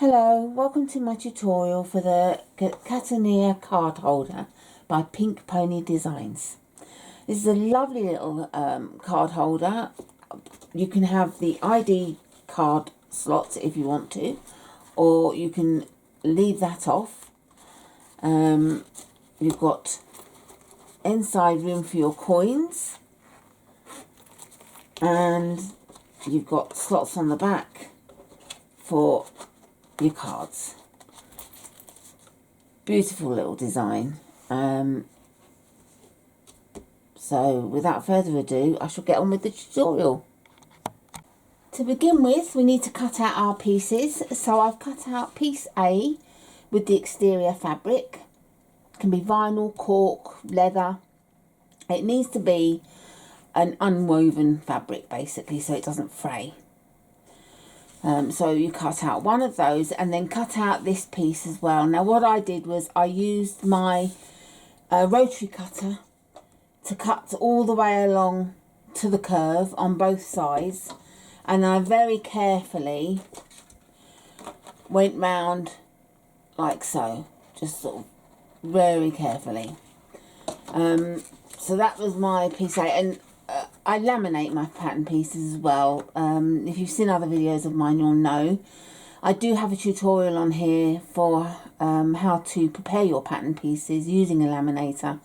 Hello, welcome to my tutorial for the Catania Card Holder by Pink Pony Designs. This is a lovely little card holder. You can have the ID card slots if you want to, or you can leave that off. You've got inside room for your coins, and you've got slots on the back for your cards. Beautiful little design. So without further ado, I shall get on with the tutorial. To begin with, we need to cut out our pieces. So I've cut out piece A with the exterior fabric. It can be vinyl, cork, leather. It needs to be an unwoven fabric basically, so it doesn't fray. So you cut out one of those and then cut out this piece as well. Now what I did was I used my rotary cutter to cut all the way along to the curve on both sides, and I very carefully went round like so, just sort of very carefully. So that was my piece A, and I laminate my pattern pieces as well. If you've seen other videos of mine, you'll know. I do have a tutorial on here for how to prepare your pattern pieces using a laminator.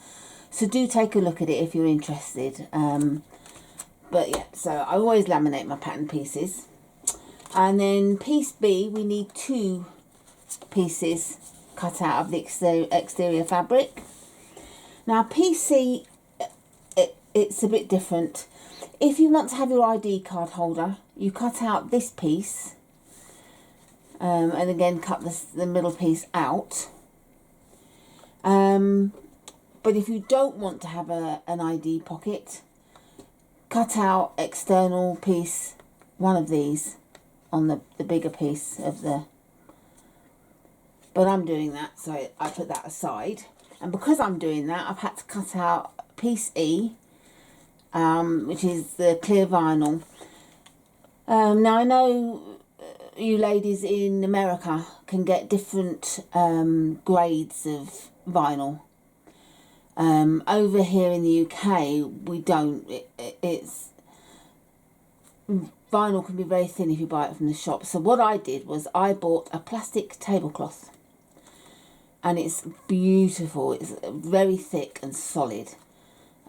So do take a look at it if you're interested. But yeah, so I always laminate my pattern pieces. And then piece B, we need 2 pieces cut out of the exterior fabric. Now piece C, it's a bit different. If you want to have your ID card holder, you cut out this piece, and again cut the middle piece out. But if you don't want to have an ID pocket, cut out external piece, one of these, on the bigger piece of the... But I'm doing that, so I put that aside. And because I'm doing that, I've had to cut out piece E, which is the clear vinyl. Now I know you ladies in America can get different grades of vinyl. Over here in the UK we don't. It's vinyl can be very thin if you buy it from the shop. So what I did was I bought a plastic tablecloth, and it's beautiful. It's very thick and solid.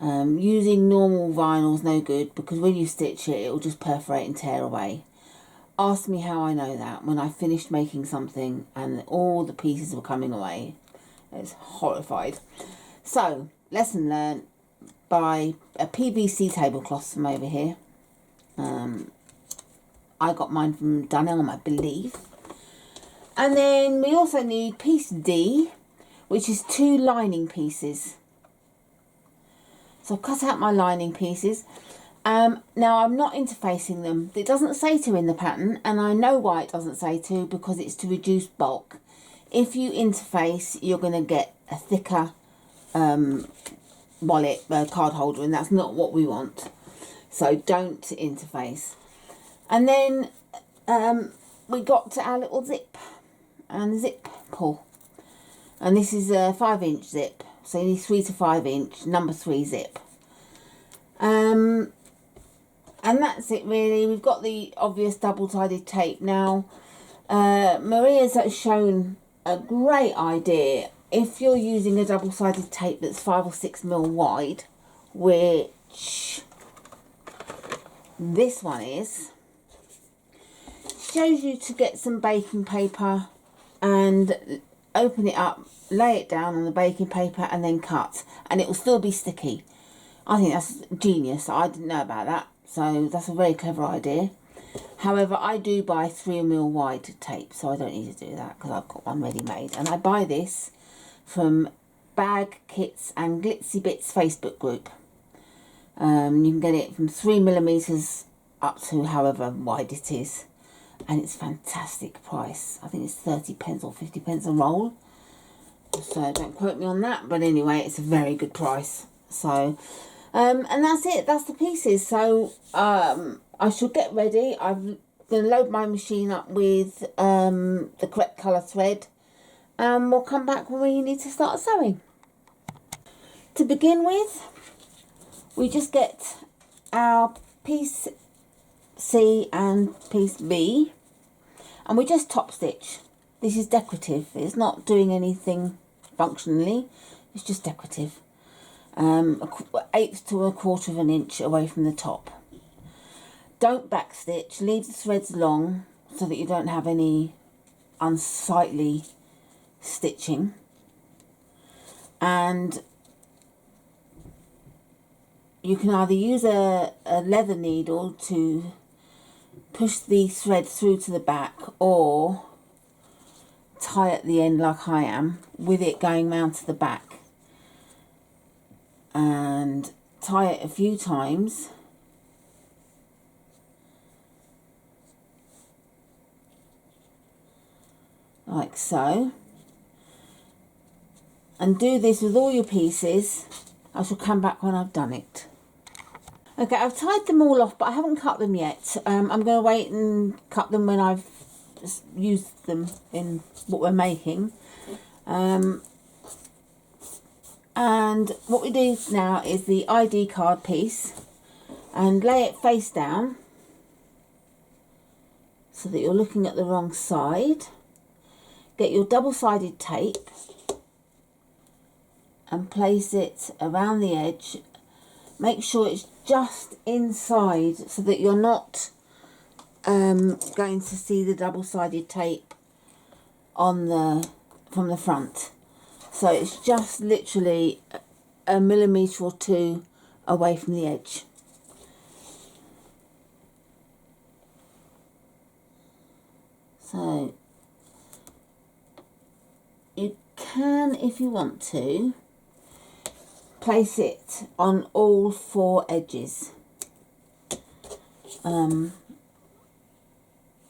Using normal vinyl is no good, because when you stitch it, it will just perforate and tear away. Ask me how I know that. When I finished making something and all the pieces were coming away, I was horrified. So, lesson learned: buy a PVC tablecloth from over here. I got mine from Diane, I believe. And then we also need piece D, which is 2 lining pieces. So I've cut out my lining pieces. Now I'm not interfacing them. It doesn't say to in the pattern, and I know why it doesn't say to, because it's to reduce bulk. If you interface, you're going to get a thicker wallet, card holder, and that's not what we want. So don't interface. And then we got to our little zip and zip pull. And this is a 5-inch zip. So you need 3 to 5 inch, number 3 zip. And that's it really. We've got the obvious double-sided tape. Now, Maria's shown a great idea. If you're using a double-sided tape that's 5 or 6 mil wide, which this one is, shows you to get some baking paper and open it up, lay it down on the baking paper, and then cut, and it will still be sticky. I think that's genius. I didn't know about that, so that's a very clever idea. However, I do buy 3 mil wide tape, so I don't need to do that because I've got one ready made. And I buy this from Bag Kits and Glitzy Bits Facebook group. You can get it from 3mm up to however wide it is. And it's fantastic price. I think it's 30p or 50p a roll. So don't quote me on that. But anyway, it's a very good price. So, and that's it. That's the pieces. So I shall get ready. I've going to load my machine up with the correct colour thread, and we'll come back when we need to start sewing. To begin with, we just get our piece C and piece B, and we just top stitch. This is decorative, it's not doing anything functionally, it's just decorative. 1/8 to 1/4 of an inch away from the top. Don't back stitch, leave the threads long so that you don't have any unsightly stitching. And you can either use a leather needle to push the thread through to the back, or tie at the end like I am, with it going round to the back, and tie it a few times, like so, and do this with all your pieces. I shall come back when I've done it. Okay, I've tied them all off, but I haven't cut them yet. I'm going to wait and cut them when I've used them in what we're making. And what we do now is the ID card piece, and lay it face down so that you're looking at the wrong side. Get your double-sided tape and place it around the edge. Make sure it's just inside so that you're not going to see the double-sided tape on from the front. So it's just literally a millimetre or two away from the edge. So you can, if you want to, place it on all 4 edges,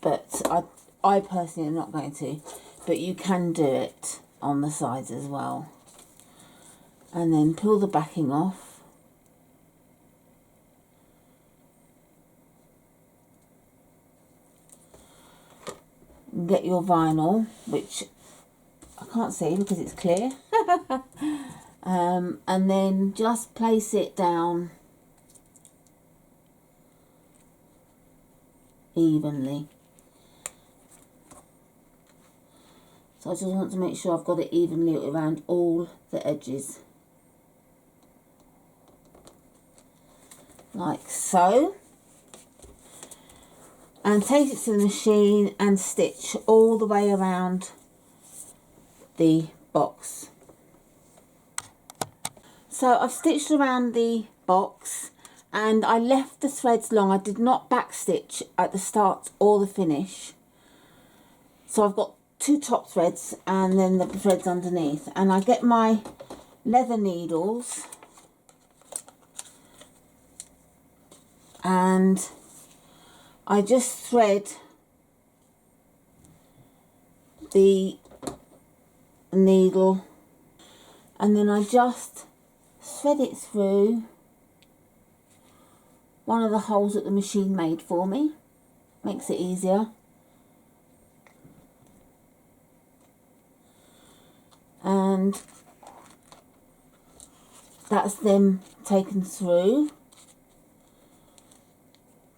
but I personally am not going to, but you can do it on the sides as well. And then peel the backing off, and get your vinyl, which I can't see because it's clear. And then just place it down evenly. So I just want to make sure I've got it evenly around all the edges, like so. And take it to the machine and stitch all the way around the box. So I've stitched around the box, and I left the threads long. I did not back stitch at the start or the finish. So I've got 2 top threads and then the threads underneath, and I get my leather needles and I just thread the needle, and then I just thread it through one of the holes that the machine made for me. Makes it easier. And that's them taken through.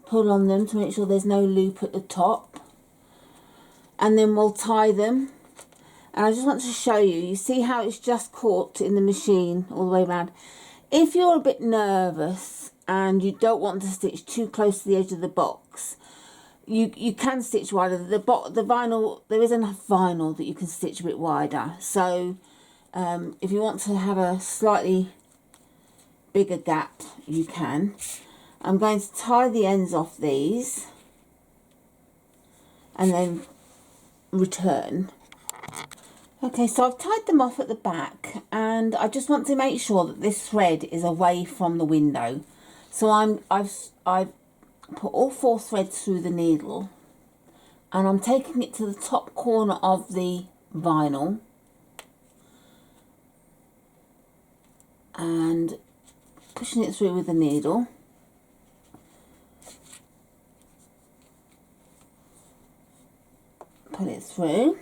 Pull on them to make sure there's no loop at the top, and then we'll tie them. And I just want to show you, you see how it's just caught in the machine all the way around. If you're a bit nervous and you don't want to stitch too close to the edge of the box, you can stitch wider. The vinyl, there is enough vinyl that you can stitch a bit wider. So if you want to have a slightly bigger gap, you can. I'm going to tie the ends off these and then return. Okay, so I've tied them off at the back, and I just want to make sure that this thread is away from the window. So I've put all 4 threads through the needle, and I'm taking it to the top corner of the vinyl and pushing it through with the needle. put it through.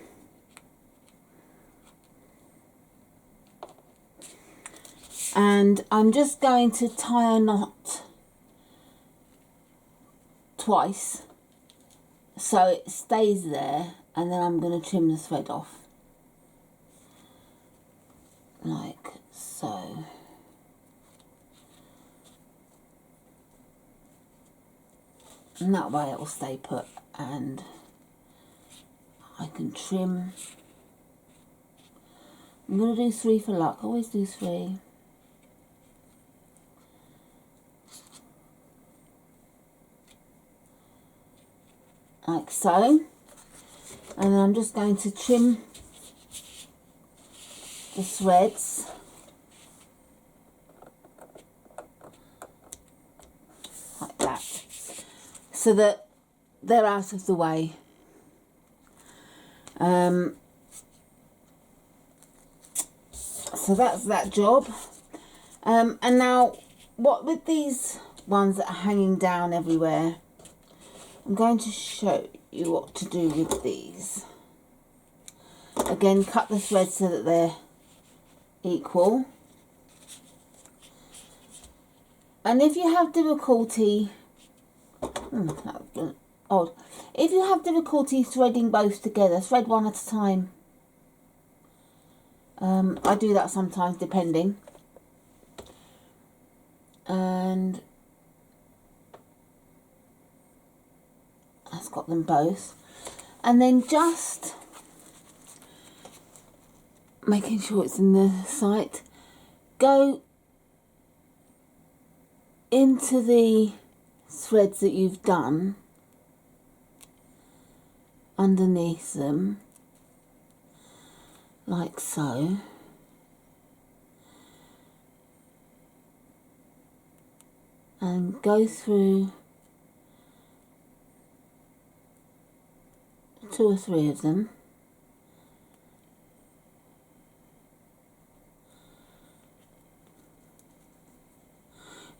And I'm just going to tie a knot twice so it stays there, and then I'm going to trim the thread off like so. And that way it will stay put, and I can trim. I'm going to do 3 for luck. I always do 3. Like so. And then I'm just going to trim the threads like that, so that they're out of the way. So that's that job. And now, what with these ones that are hanging down everywhere, I'm going to show you what to do with these. Again, cut the threads so that they're equal. And if you have difficulty, that's odd. If you have difficulty threading both together, thread one at a time. I do that sometimes, depending. And that's got them both. And then just making sure it's in the sight, go into the threads that you've done underneath them, like so. And go through 2 or 3 of them.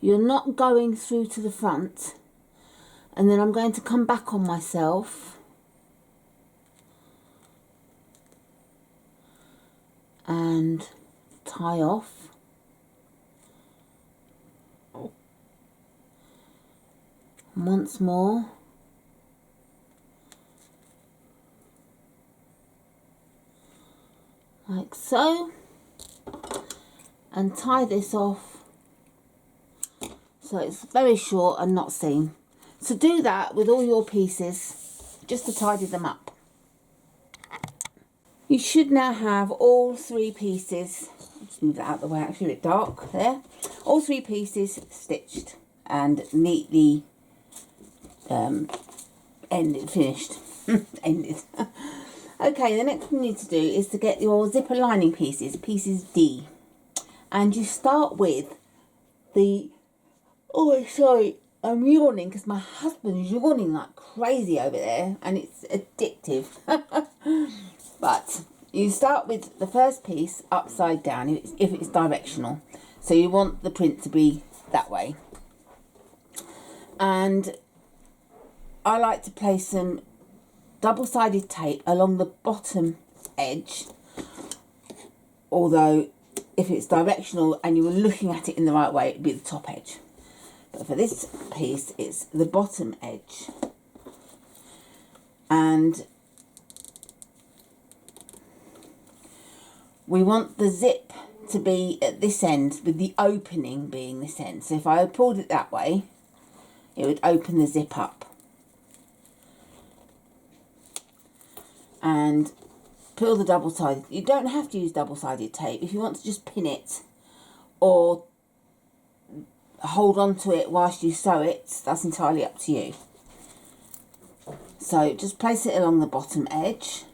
You're not going through to the front, and then I'm going to come back on myself and tie off. And once more. Like so. And tie this off so it's very short and not seen. So do that with all your pieces, just to tidy them up. You should now have all 3 pieces, let's move that out of the way, actually a bit dark there, all 3 pieces stitched and neatly finished. Ended. Okay, the next thing you need to do is to get your zipper lining pieces, pieces D. And you start with the, oh sorry, I'm yawning because my husband's yawning like crazy over there and it's addictive. But you start with the first piece upside down if it's directional. So you want the print to be that way. And I like to place some double-sided tape along the bottom edge, although if it's directional and you were looking at it in the right way, it'd be the top edge. But for this piece, it's the bottom edge. And we want the zip to be at this end, with the opening being this end. So if I pulled it that way, it would open the zip up. And peel the double-sided. You don't have to use double-sided tape. If you want to just pin it or hold on to it whilst you sew it, that's entirely up to you. So just place it along the bottom edge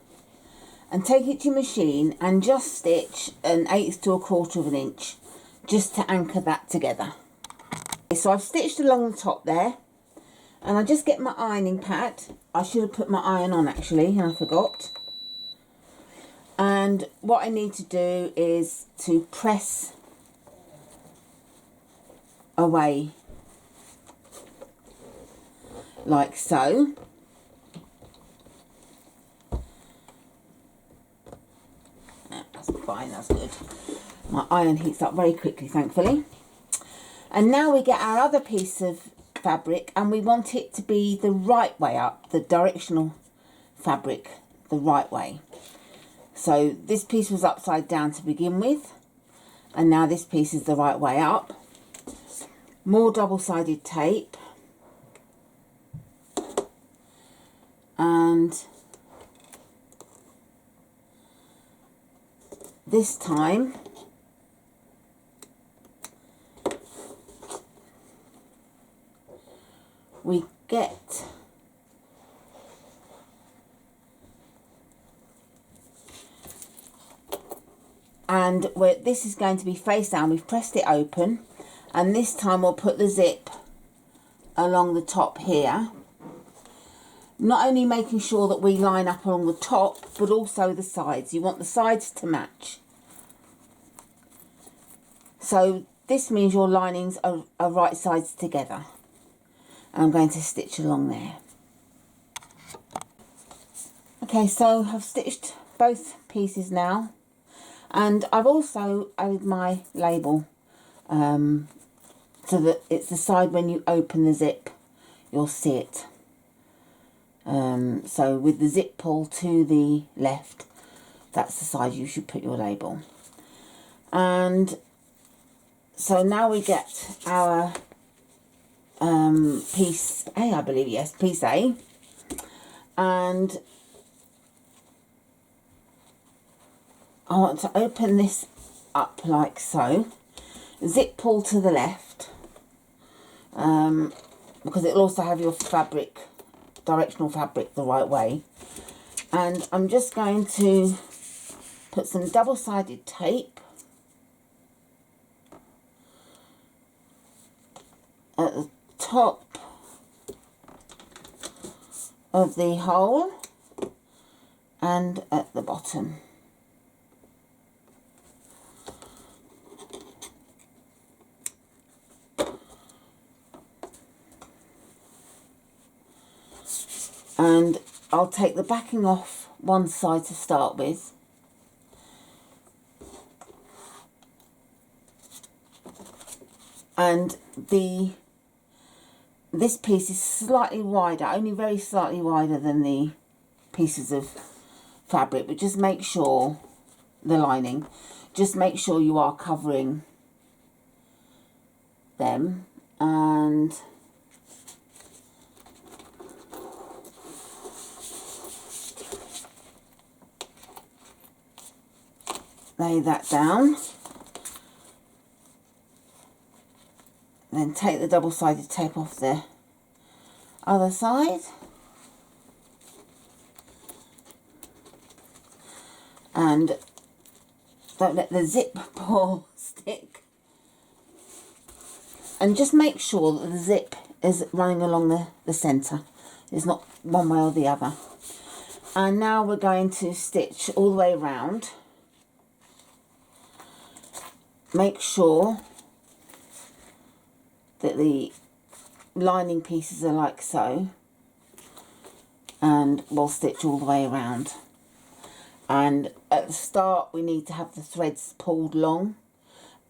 and take it to your machine and just stitch 1/8 to 1/4 of an inch just to anchor that together. So I've stitched along the top there, and I just get my ironing pad. I should have put my iron on actually, and I forgot. And what I need to do is to press away like so. fine, that's good. My iron heats up very quickly, thankfully. And now we get our other piece of fabric, and we want it to be the right way up, the directional fabric, the right way. So this piece was upside down to begin with, and now this piece is the right way up. More double-sided tape, and this time we get and where this is going to be face down, we've pressed it open, and this time we'll put the zip along the top here, not only making sure that we line up along the top but also the sides. You want the sides to match, so this means your linings are right sides together. And I'm going to stitch along there. Okay, so I've stitched both pieces now, and I've also added my label so that it's the side when you open the zip you'll see it. So with the zip pull to the left, that's the side you should put your label. And so now we get our piece A, I believe, yes, piece A, and I want to open this up like so, zip pull to the left, because it'll also have your fabric, directional fabric, the right way. And I'm just going to put some double-sided tape at the top of the hole and at the bottom. And I'll take the backing off one side to start with, and this piece is slightly wider, only very slightly wider than the pieces of fabric, but just make sure, the lining, just make sure you are covering them, and lay that down. Then take the double-sided tape off the other side, and don't let the zip pull stick, and just make sure that the zip is running along the centre. It's not one way or the other. And now we're going to stitch all the way around. Make sure that the lining pieces are like so, and we'll stitch all the way around. And at the start we need to have the threads pulled long,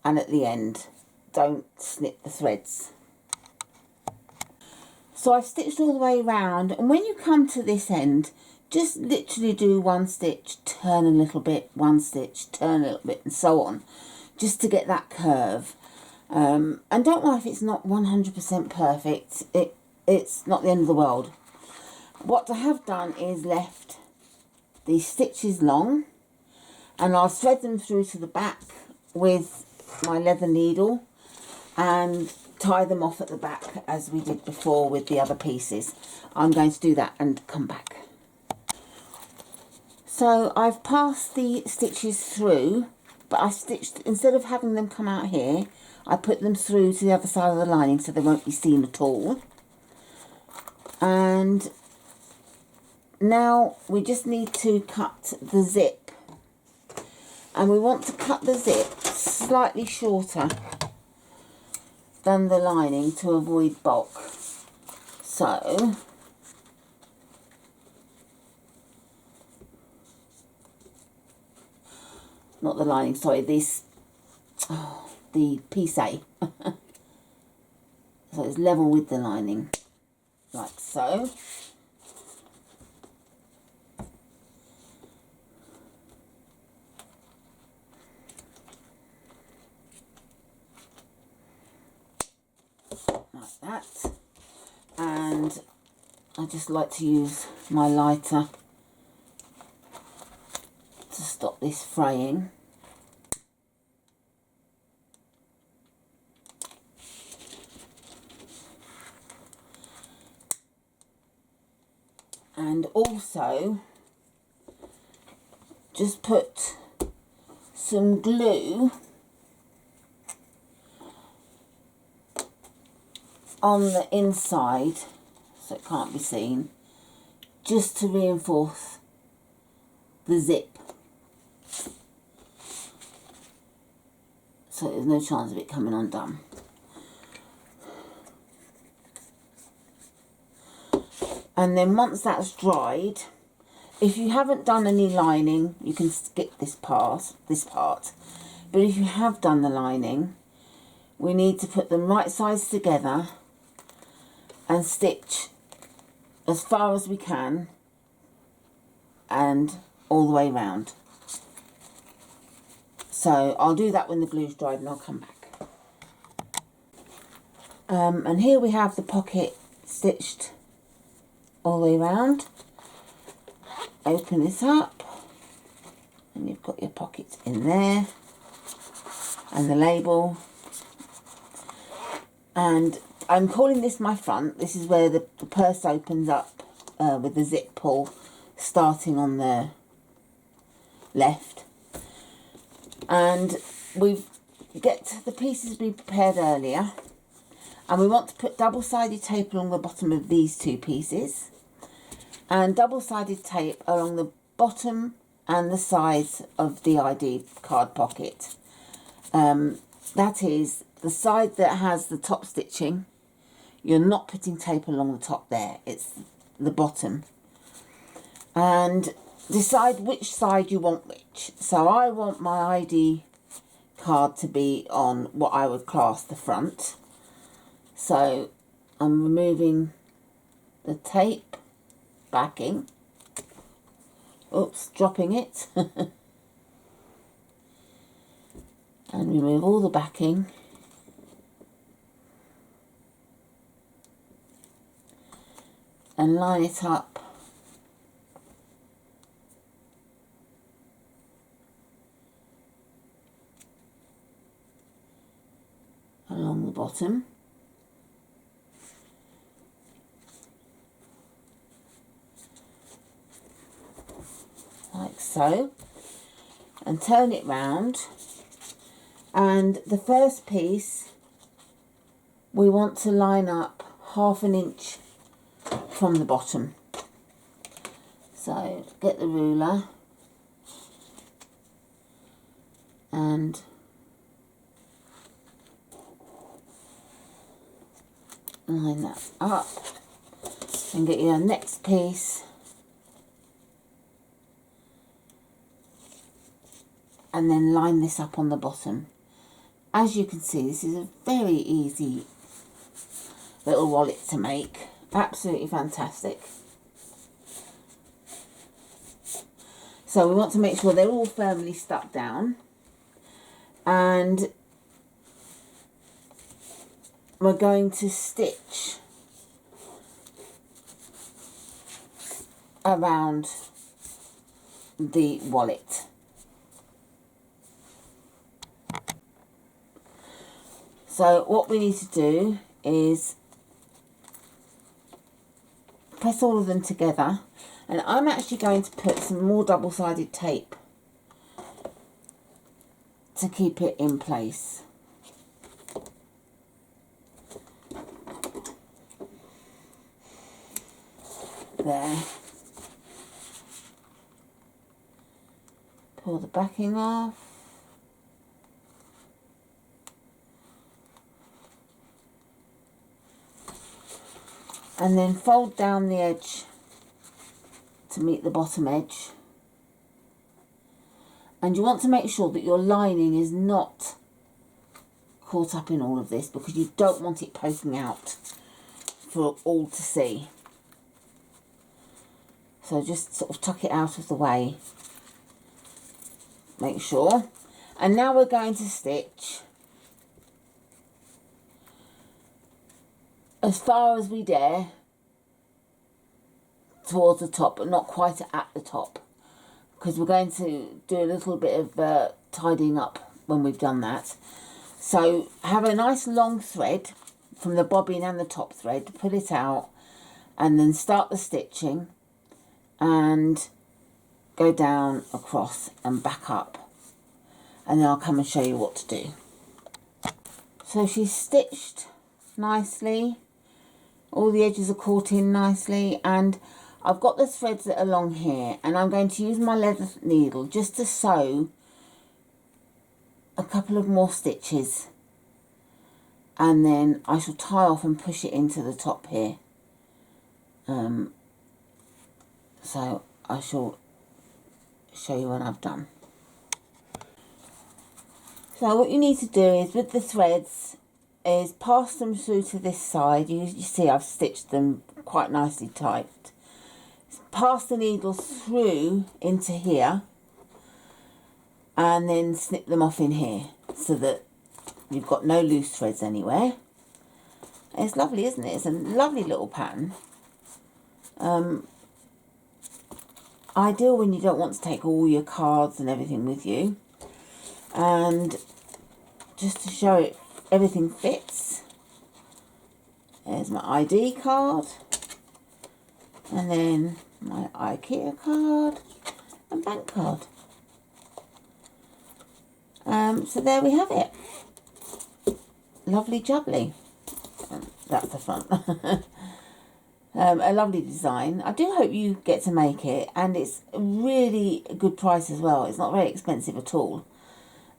and at the end don't snip the threads. So I've stitched all the way around, and when you come to this end, just literally do one stitch, turn a little bit, one stitch, turn a little bit, and so on, just to get that curve. And don't worry if it's not 100% perfect. It's not the end of the world. What I have done is left these stitches long, and I'll thread them through to the back with my leather needle and tie them off at the back as we did before with the other pieces. I'm going to do that and come back. So I've passed the stitches through, but I stitched, instead of having them come out here, I put them through to the other side of the lining so they won't be seen at all. And now we just need to cut the zip, and we want to cut the zip slightly shorter than the lining to avoid bulk. So not the lining, sorry, this, the piece A. So it's level with the lining, like so. Like that. And I just like to use my lighter to stop this fraying. And also just put some glue on the inside so it can't be seen, just to reinforce the zip, so there's no chance of it coming undone. And then once that's dried, if you haven't done any lining, you can skip this part. But if you have done the lining, we need to put them right sides together and stitch as far as we can and all the way round. So I'll do that when the glue's dried and I'll come back. And here we have the pocket stitched all the way around. Open this up and you've got your pockets in there and the label. And I'm calling this my front. This is where the purse opens up with the zip pull starting on the left. And we get the pieces we prepared earlier, and we want to put double-sided tape along the bottom of these two pieces and double-sided tape along the bottom and the sides of the ID card pocket. That is the side that has the top stitching. You're not putting tape along the top there, it's the bottom. And decide which side you want which. So I want my ID card to be on what I would class the front. So I'm removing the tape backing. Oops, dropping it. And remove all the backing. And line it up along the bottom. Like so. And turn it round. And the first piece we want to line up 1/2 inch from the bottom. So get the ruler and line that up and get your next piece and then line this up on the bottom. As you can see, this is a very easy little wallet to make. Absolutely fantastic. So we want to make sure they're all firmly stuck down, and we're going to stitch around the wallet. So what we need to do is press all of them together, and I'm actually going to put some more double-sided tape to keep it in place. There. Pull the backing off. And then fold down the edge to meet the bottom edge. And you want to make sure that your lining is not caught up in all of this, because you don't want it poking out for all to see. So just sort of tuck it out of the way. Make sure. And now we're going to stitch as far as we dare towards the top, but not quite at the top, because we're going to do a little bit of tidying up when we've done that. So have a nice long thread from the bobbin and the top thread, pull it out, and then start the stitching and go down, across and back up, and then I'll come and show you what to do. So she's stitched nicely, all the edges are caught in nicely, and I've got the threads that are along here, and I'm going to use my leather needle just to sew a couple of more stitches, and then I shall tie off and push it into the top here. So I shall show you when I've done. So what you need to do is, with the threads, is pass them through to this side. You see I've stitched them quite nicely tight. Pass the needle through into here, and then snip them off in here, so that you've got no loose threads anywhere. It's lovely, isn't it? It's a lovely little pattern. Ideal when you don't want to take all your cards and everything with you. And just to show it, everything fits. There's my ID card, and then my IKEA card and bank card. So there we have it. Lovely jubbly. That's the front. A lovely design. I do hope you get to make it, and it's a really good price as well. It's not very expensive at all.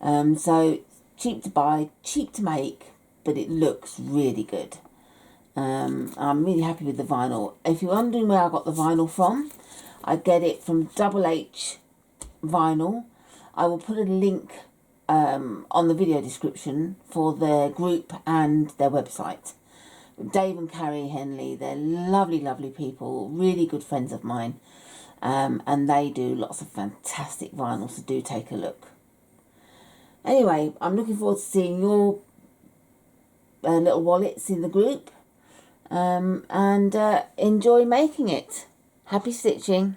So cheap to buy, cheap to make, but it looks really good. I'm really happy with the vinyl. If you're wondering where I got the vinyl from, I get it from Double H Vinyl. I will put a link on the video description for their group and their website. Dave and Carrie Henley, they're lovely, lovely people, really good friends of mine, and they do lots of fantastic vinyl, so do take a look. Anyway, I'm looking forward to seeing your little wallets in the group, and enjoy making it. Happy stitching.